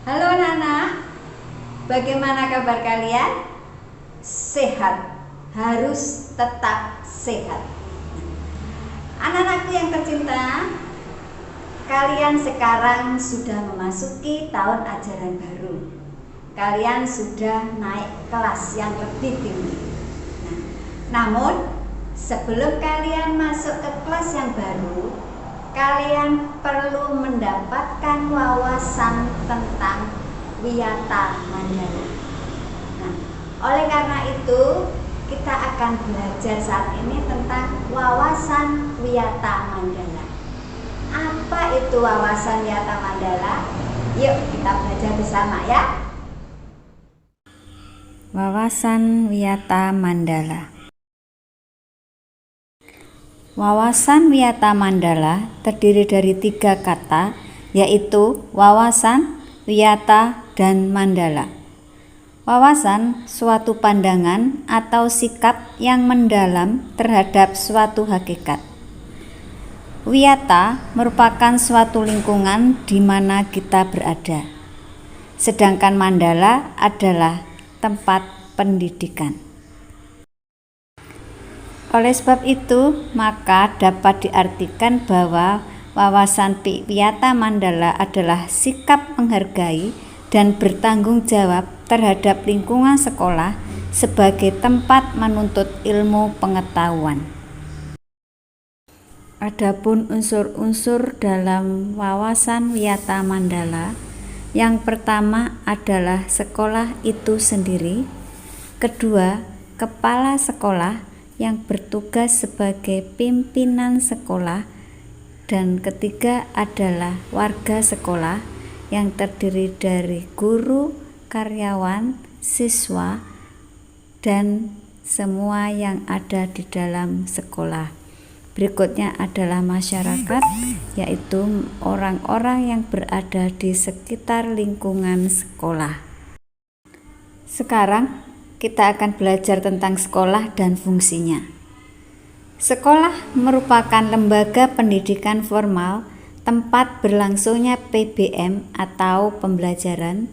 Halo anak-anak, bagaimana kabar kalian? Sehat, harus tetap sehat. Anak-anakku yang tercinta, kalian sekarang sudah memasuki tahun ajaran baru. Kalian sudah naik kelas yang lebih tinggi. Namun, sebelum kalian masuk ke kelas yang baru, kalian perlu mendapatkan wawasan tentang Wiyata Mandala. Nah, oleh karena itu, kita akan belajar saat ini tentang wawasan Wiyata Mandala. Apa itu wawasan Wiyata Mandala? Yuk kita belajar bersama ya. Wawasan Wiyata Mandala. Wawasan Wiyata Mandala terdiri dari 3 kata, yaitu wawasan, wiyata, dan mandala. Wawasan suatu pandangan atau sikap yang mendalam terhadap suatu hakikat. Wiyata merupakan suatu lingkungan di mana kita berada. Sedangkan mandala adalah tempat pendidikan. Oleh sebab itu, maka dapat diartikan bahwa wawasan Wiyata Mandala adalah sikap menghargai dan bertanggung jawab terhadap lingkungan sekolah sebagai tempat menuntut ilmu pengetahuan. Adapun unsur-unsur dalam wawasan Wiyata Mandala, yang pertama adalah sekolah itu sendiri, kedua, kepala sekolah yang bertugas sebagai pimpinan sekolah, dan ketiga adalah warga sekolah yang terdiri dari guru, karyawan, siswa, dan semua yang ada di dalam sekolah. Berikutnya adalah masyarakat, yaitu orang-orang yang berada di sekitar lingkungan sekolah. Sekarang kita akan belajar tentang sekolah dan fungsinya. Sekolah merupakan lembaga pendidikan formal, tempat berlangsungnya PBM atau pembelajaran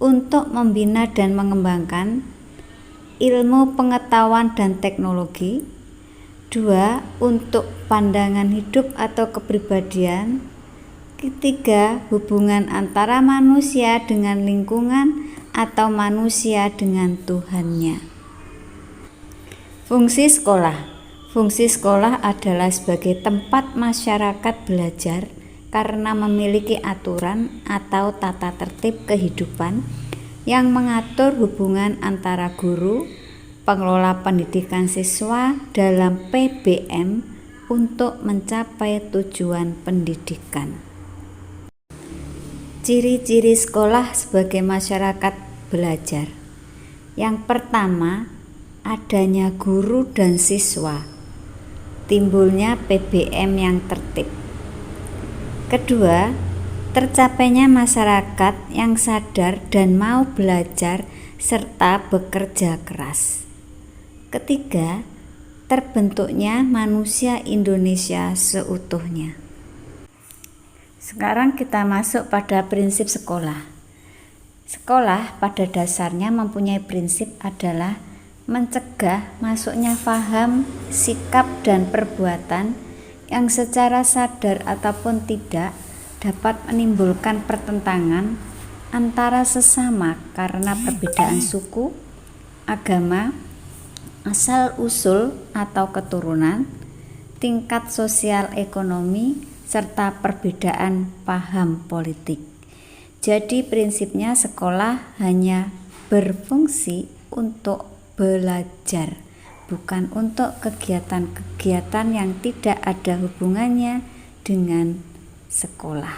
untuk membina dan mengembangkan ilmu pengetahuan dan teknologi. 2. Untuk pandangan hidup atau kepribadian. 3. Hubungan antara manusia dengan lingkungan atau manusia dengan Tuhannya. Fungsi sekolah. Fungsi sekolah adalah sebagai tempat masyarakat belajar karena memiliki aturan atau tata tertib kehidupan yang mengatur hubungan antara guru, pengelola pendidikan siswa dalam PBM untuk mencapai tujuan pendidikan. Ciri-ciri sekolah sebagai masyarakat belajar. Yang pertama, adanya guru dan siswa. Timbulnya PBM yang tertib. Kedua, tercapainya masyarakat yang sadar dan mau belajar serta bekerja keras. Ketiga, terbentuknya manusia Indonesia seutuhnya. Sekarang kita masuk pada prinsip sekolah. Sekolah pada dasarnya mempunyai prinsip adalah mencegah masuknya faham, sikap, dan perbuatan yang secara sadar ataupun tidak dapat menimbulkan pertentangan antara sesama karena perbedaan suku, agama, asal-usul atau keturunan, tingkat sosial ekonomi, serta perbedaan paham politik. Jadi prinsipnya sekolah hanya berfungsi untuk belajar, bukan untuk kegiatan-kegiatan yang tidak ada hubungannya dengan sekolah.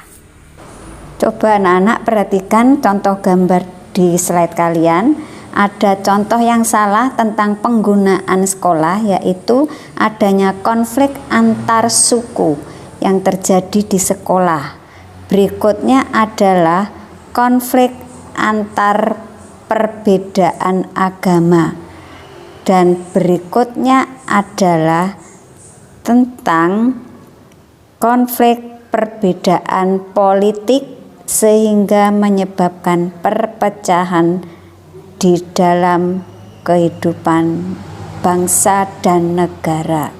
Coba anak-anak perhatikan contoh gambar di slide kalian. Ada contoh yang salah tentang penggunaan sekolah, yaitu adanya konflik antar suku yang terjadi di sekolah. Berikutnya adalah konflik antar perbedaan agama. Dan berikutnya adalah tentang konflik perbedaan politik sehingga menyebabkan perpecahan di dalam kehidupan bangsa dan negara.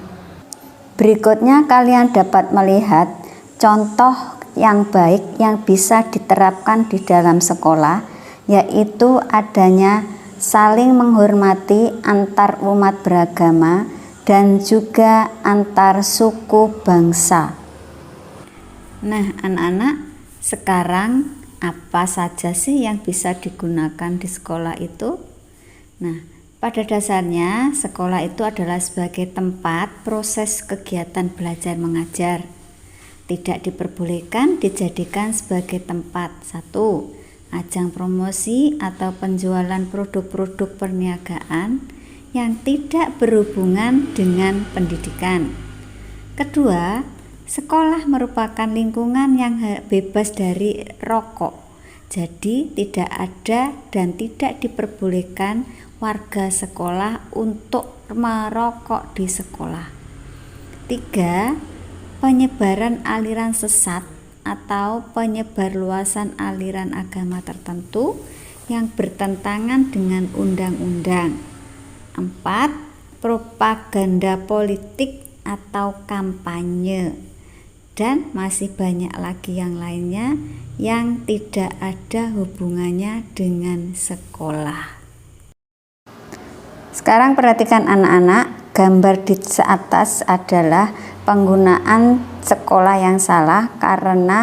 Berikutnya kalian dapat melihat contoh yang baik yang bisa diterapkan di dalam sekolah, yaitu adanya saling menghormati antar umat beragama dan juga antar suku bangsa. Nah, anak-anak, sekarang apa saja sih yang bisa digunakan di sekolah itu? Nah, pada dasarnya sekolah itu adalah sebagai tempat proses kegiatan belajar mengajar. Tidak diperbolehkan dijadikan sebagai tempat satu, ajang promosi atau penjualan produk-produk perniagaan yang tidak berhubungan dengan pendidikan. Kedua, sekolah merupakan lingkungan yang bebas dari rokok. Jadi tidak ada dan tidak diperbolehkan warga sekolah untuk merokok di sekolah. 3. Penyebaran aliran sesat atau penyebarluasan aliran agama tertentu yang bertentangan dengan undang-undang. 4. Propaganda politik atau kampanye. Dan masih banyak lagi yang lainnya yang tidak ada hubungannya dengan sekolah. Sekarang perhatikan anak-anak, gambar di atas adalah penggunaan sekolah yang salah karena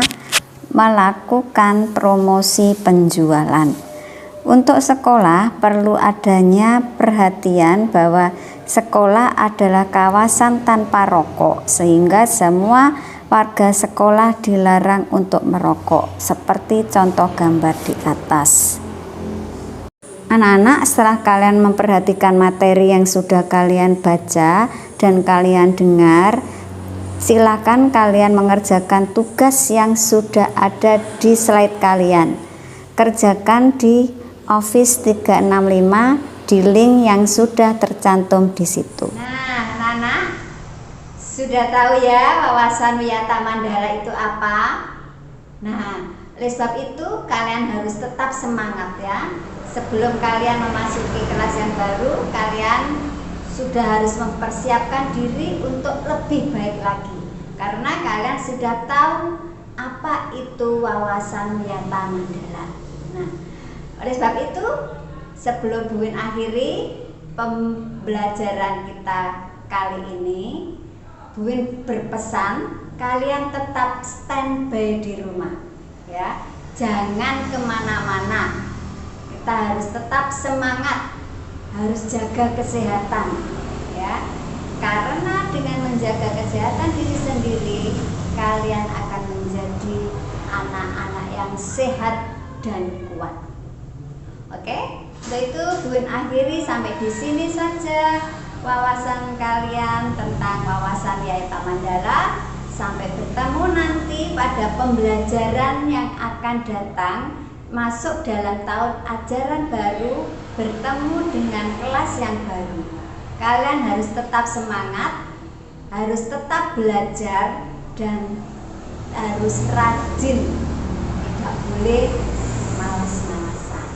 melakukan promosi penjualan. Untuk sekolah perlu adanya perhatian bahwa sekolah adalah kawasan tanpa rokok, sehingga semua warga sekolah dilarang untuk merokok, seperti contoh gambar di atas. Anak-anak, setelah kalian memperhatikan materi yang sudah kalian baca dan kalian dengar, silakan kalian mengerjakan tugas yang sudah ada di slide kalian. Kerjakan di Office 365 di link yang sudah tercantum di situ. Nah, anak-anak sudah tahu ya wawasan wiyata mandala itu apa? Nah, oleh sebab itu kalian harus tetap semangat ya. Sebelum kalian memasuki kelas yang baru, kalian sudah harus mempersiapkan diri untuk lebih baik lagi. Karena kalian sudah tahu apa itu wawasan wiyata mandala. Nah, oleh sebab itu, sebelum Bu Win akhiri pembelajaran kita kali ini, Bu Win berpesan kalian tetap standby di rumah ya, jangan kemana-mana. Kita harus tetap semangat, harus jaga kesehatan ya, karena dengan menjaga kesehatan diri sendiri kalian akan menjadi anak-anak yang sehat dan kuat. Oke, setelah itu Bu Win akhiri sampai di sini saja wawasan kalian tentang wawasan wiyata mandala. Sampai bertemu nanti pada pembelajaran yang akan datang, masuk dalam tahun ajaran baru, bertemu dengan kelas yang baru. Kalian harus tetap semangat, harus tetap belajar, dan harus rajin, tidak boleh malas-malasan.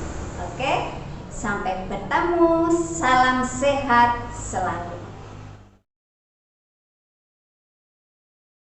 Oke, sampai bertemu, salam sehat selalu.